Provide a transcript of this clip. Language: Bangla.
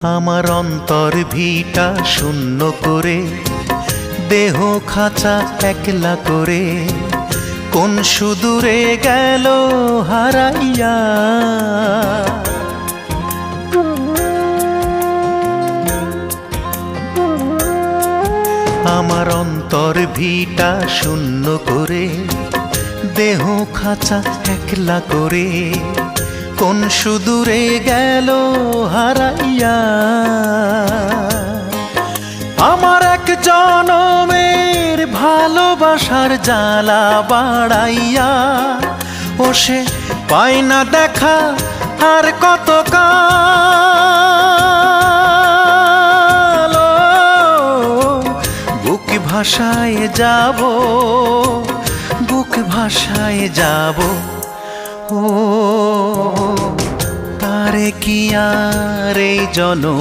আমার অন্তর ভিটা শূন্য করে, দেহ খাঁচা একলা করে, কোন সুদূরে গেল হারাইয়া। আমার অন্তর ভিটা শূন্য করে, দেহ খাঁচা একলা করে, কোন সুদূরে গেল হারাইয়া। আমার এক জনমের ভালোবাসার জ্বালা বাড়াইয়া, ও সে পায় না দেখা আর কত কাল। বুক ভাষায় যাব, বুক ভাষায় যাব, ও তারে কি আর এই জনম